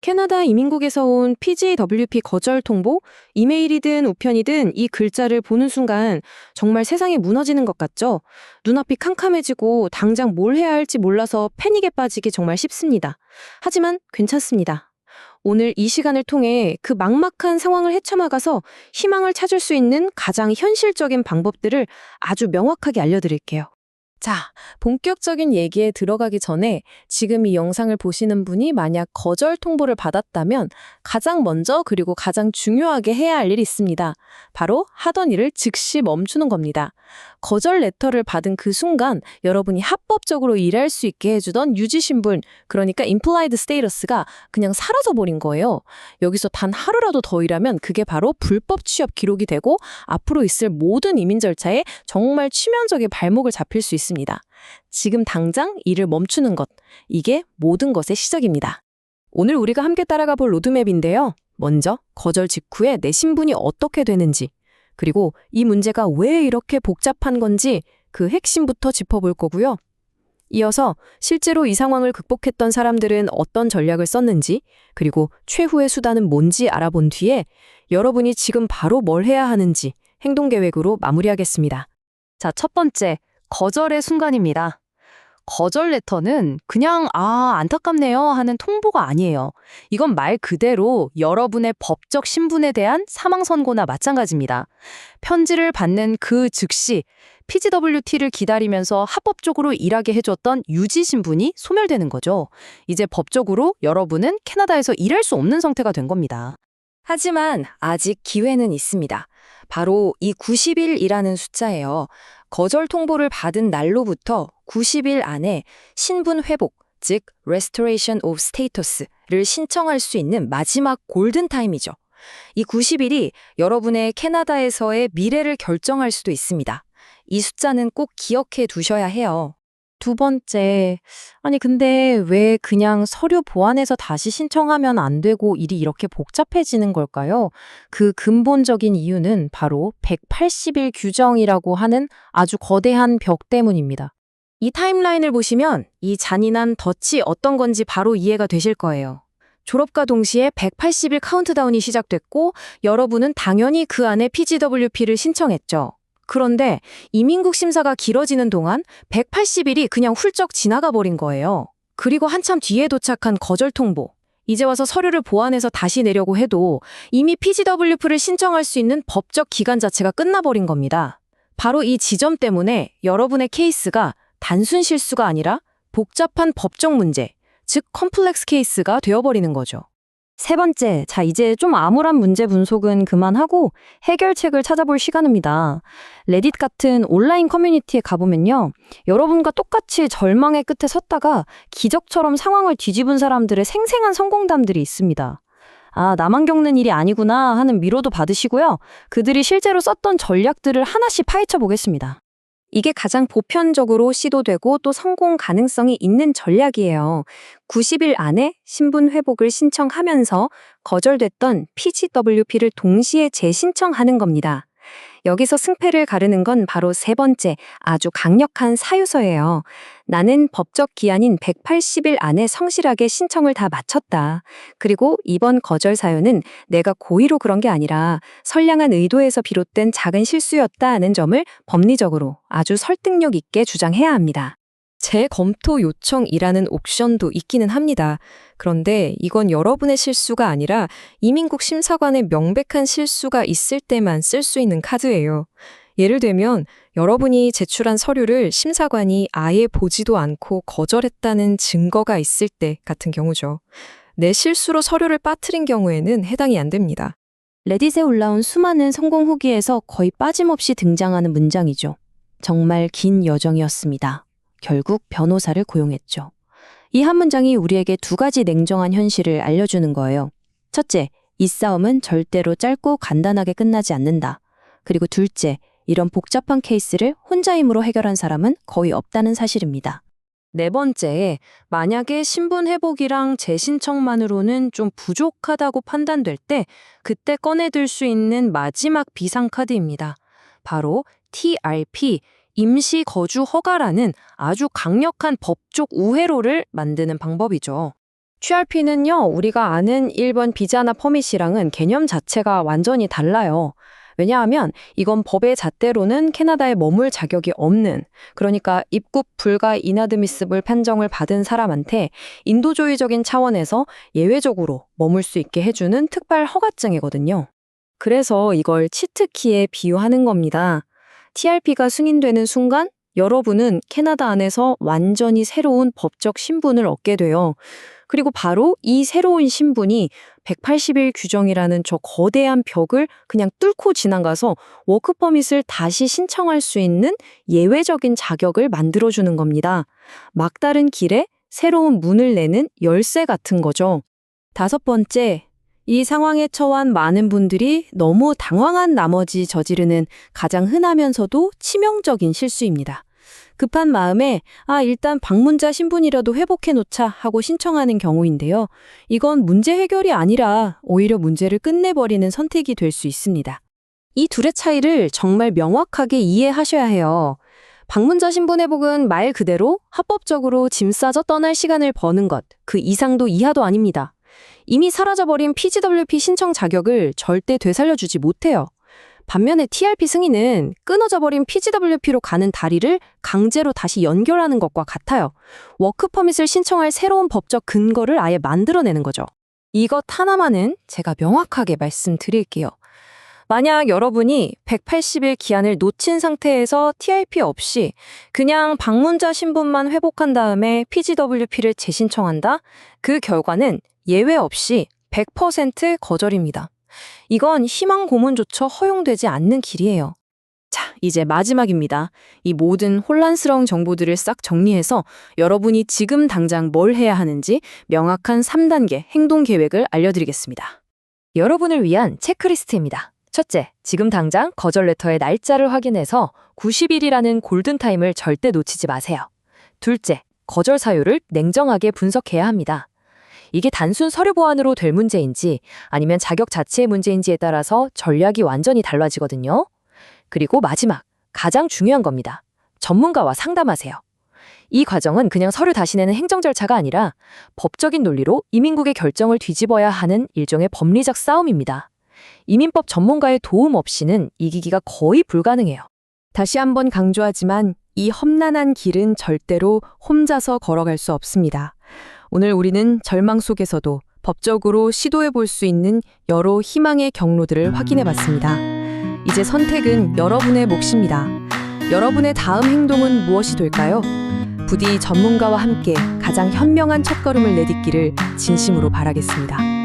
캐나다 이민국에서 온 PGWP 거절 통보, 이메일이든 우편이든 이 글자를 보는 순간 정말 세상이 무너지는 것 같죠? 눈앞이 캄캄해지고 당장 뭘 해야 할지 몰라서 패닉에 빠지기 정말 쉽습니다. 하지만 괜찮습니다. 오늘 이 시간을 통해 그 막막한 상황을 헤쳐나가서 희망을 찾을 수 있는 가장 현실적인 방법들을 아주 명확하게 알려드릴게요. 자, 본격적인 얘기에 들어가기 전에 지금 이 영상을 보시는 분이 만약 거절 통보를 받았다면 가장 먼저 그리고 가장 중요하게 해야 할 일이 있습니다. 바로 하던 일을 즉시 멈추는 겁니다. 거절 레터를 받은 그 순간 여러분이 합법적으로 일할 수 있게 해주던 유지신분, 그러니까 implied status가 그냥 사라져버린 거예요. 여기서 단 하루라도 더 일하면 그게 바로 불법 취업 기록이 되고 앞으로 있을 모든 이민 절차에 정말 치명적인 발목을 잡힐 수 있습니다. 지금 당장 일을 멈추는 것, 이게 모든 것의 시작입니다. 오늘 우리가 함께 따라가 볼 로드맵인데요. 먼저 거절 직후에 내 신분이 어떻게 되는지, 그리고 이 문제가 왜 이렇게 복잡한 건지 그 핵심부터 짚어볼 거고요. 이어서 실제로 이 상황을 극복했던 사람들은 어떤 전략을 썼는지, 그리고 최후의 수단은 뭔지 알아본 뒤에 여러분이 지금 바로 뭘 해야 하는지 행동 계획으로 마무리하겠습니다. 자, 첫 번째, 거절의 순간입니다. 거절 레터는 그냥 안타깝네요 하는 통보가 아니에요. 이건 말 그대로 여러분의 법적 신분에 대한 사망 선고나 마찬가지입니다. 편지를 받는 그 즉시 PGWT를 기다리면서 합법적으로 일하게 해줬던 유지 신분이 소멸되는 거죠. 이제 법적으로 여러분은 캐나다에서 일할 수 없는 상태가 된 겁니다. 하지만 아직 기회는 있습니다. 바로 이 90일이라는 숫자예요. 거절 통보를 받은 날로부터 90일 안에 신분 회복, 즉 Restoration of Status를 신청할 수 있는 마지막 골든타임이죠. 이 90일이 여러분의 캐나다에서의 미래를 결정할 수도 있습니다. 이 숫자는 꼭 기억해 두셔야 해요. 두 번째, 근데 왜 그냥 서류 보완해서 다시 신청하면 안 되고 일이 이렇게 복잡해지는 걸까요? 그 근본적인 이유는 바로 180일 규정이라고 하는 아주 거대한 벽 때문입니다. 이 타임라인을 보시면 이 잔인한 덫이 어떤 건지 바로 이해가 되실 거예요. 졸업과 동시에 180일 카운트다운이 시작됐고 여러분은 당연히 그 안에 PGWP를 신청했죠. 그런데 이민국 심사가 길어지는 동안 180일이 그냥 훌쩍 지나가 버린 거예요. 그리고 한참 뒤에 도착한 거절 통보. 이제 와서 서류를 보완해서 다시 내려고 해도 이미 PGWP를 신청할 수 있는 법적 기간 자체가 끝나버린 겁니다. 바로 이 지점 때문에 여러분의 케이스가 단순 실수가 아니라 복잡한 법적 문제, 즉 컴플렉스 케이스가 되어버리는 거죠. 세 번째, 이제 좀 암울한 문제 분석은 그만하고 해결책을 찾아볼 시간입니다. 레딧 같은 온라인 커뮤니티에 가보면요. 여러분과 똑같이 절망의 끝에 섰다가 기적처럼 상황을 뒤집은 사람들의 생생한 성공담들이 있습니다. 나만 겪는 일이 아니구나 하는 위로도 받으시고요. 그들이 실제로 썼던 전략들을 하나씩 파헤쳐 보겠습니다. 이게 가장 보편적으로 시도되고 또 성공 가능성이 있는 전략이에요. 90일 안에 신분 회복을 신청하면서 거절됐던 PGWP를 동시에 재신청하는 겁니다. 여기서 승패를 가르는 건 바로 세 번째, 아주 강력한 사유서예요. 나는 법적 기한인 180일 안에 성실하게 신청을 다 마쳤다. 그리고 이번 거절 사유는 내가 고의로 그런 게 아니라 선량한 의도에서 비롯된 작은 실수였다는 점을 법리적으로 아주 설득력 있게 주장해야 합니다. 재검토 요청이라는 옵션도 있기는 합니다. 그런데 이건 여러분의 실수가 아니라 이민국 심사관의 명백한 실수가 있을 때만 쓸 수 있는 카드예요. 예를 들면 여러분이 제출한 서류를 심사관이 아예 보지도 않고 거절했다는 증거가 있을 때 같은 경우죠. 내 실수로 서류를 빠뜨린 경우에는 해당이 안 됩니다. 레딧에 올라온 수많은 성공 후기에서 거의 빠짐없이 등장하는 문장이죠. 정말 긴 여정이었습니다. 결국 변호사를 고용했죠. 이 한 문장이 우리에게 두 가지 냉정한 현실을 알려주는 거예요. 첫째, 이 싸움은 절대로 짧고 간단하게 끝나지 않는다. 그리고 둘째, 이런 복잡한 케이스를 혼자 힘으로 해결한 사람은 거의 없다는 사실입니다. 네 번째, 만약에 신분 회복이랑 재신청만으로는 좀 부족하다고 판단될 때 그때 꺼내들 수 있는 마지막 비상카드입니다. 바로 TRP, 임시 거주 허가라는 아주 강력한 법적 우회로를 만드는 방법이죠. TRP는요, 우리가 아는 1번 비자나 퍼밋이랑은 개념 자체가 완전히 달라요. 왜냐하면 이건 법의 잣대로는 캐나다에 머물 자격이 없는, 그러니까 입국 불가 인아드미스블 판정을 받은 사람한테 인도주의적인 차원에서 예외적으로 머물 수 있게 해주는 특별 허가증이거든요. 그래서 이걸 치트키에 비유하는 겁니다. TRP가 승인되는 순간 여러분은 캐나다 안에서 완전히 새로운 법적 신분을 얻게 돼요. 그리고 바로 이 새로운 신분이 180일 규정이라는 저 거대한 벽을 그냥 뚫고 지나가서 워크퍼밋을 다시 신청할 수 있는 예외적인 자격을 만들어주는 겁니다. 막다른 길에 새로운 문을 내는 열쇠 같은 거죠. 5번째, 이 상황에 처한 많은 분들이 너무 당황한 나머지 저지르는 가장 흔하면서도 치명적인 실수입니다. 급한 마음에 일단 방문자 신분이라도 회복해놓자 하고 신청하는 경우인데요. 이건 문제 해결이 아니라 오히려 문제를 끝내버리는 선택이 될 수 있습니다. 이 둘의 차이를 정말 명확하게 이해하셔야 해요. 방문자 신분 회복은 말 그대로 합법적으로 짐 싸져 떠날 시간을 버는 것, 그 이상도 이하도 아닙니다. 이미 사라져버린 PGWP 신청 자격을 절대 되살려주지 못해요. 반면에 TRP 승인은 끊어져버린 PGWP로 가는 다리를 강제로 다시 연결하는 것과 같아요. 워크퍼밋을 신청할 새로운 법적 근거를 아예 만들어내는 거죠. 이것 하나만은 제가 명확하게 말씀드릴게요. 만약 여러분이 180일 기한을 놓친 상태에서 TRP 없이 그냥 방문자 신분만 회복한 다음에 PGWP를 재신청한다? 그 결과는 예외 없이 100% 거절입니다. 이건 희망 고문조차 허용되지 않는 길이에요. 자, 이제 마지막입니다. 이 모든 혼란스러운 정보들을 싹 정리해서 여러분이 지금 당장 뭘 해야 하는지 명확한 3단계 행동 계획을 알려드리겠습니다. 여러분을 위한 체크리스트입니다. 첫째, 지금 당장 거절 레터의 날짜를 확인해서 90일이라는 골든타임을 절대 놓치지 마세요. 둘째, 거절 사유를 냉정하게 분석해야 합니다. 이게 단순 서류 보완으로 될 문제인지 아니면 자격 자체의 문제인지에 따라서 전략이 완전히 달라지거든요. 그리고 마지막, 가장 중요한 겁니다. 전문가와 상담하세요. 이 과정은 그냥 서류 다시 내는 행정 절차가 아니라 법적인 논리로 이민국의 결정을 뒤집어야 하는 일종의 법리적 싸움입니다. 이민법 전문가의 도움 없이는 이기기가 거의 불가능해요. 다시 한번 강조하지만 이 험난한 길은 절대로 혼자서 걸어갈 수 없습니다. 오늘 우리는 절망 속에서도 법적으로 시도해 볼 수 있는 여러 희망의 경로들을 확인해 봤습니다. 이제 선택은 여러분의 몫입니다. 여러분의 다음 행동은 무엇이 될까요? 부디 전문가와 함께 가장 현명한 첫걸음을 내딛기를 진심으로 바라겠습니다.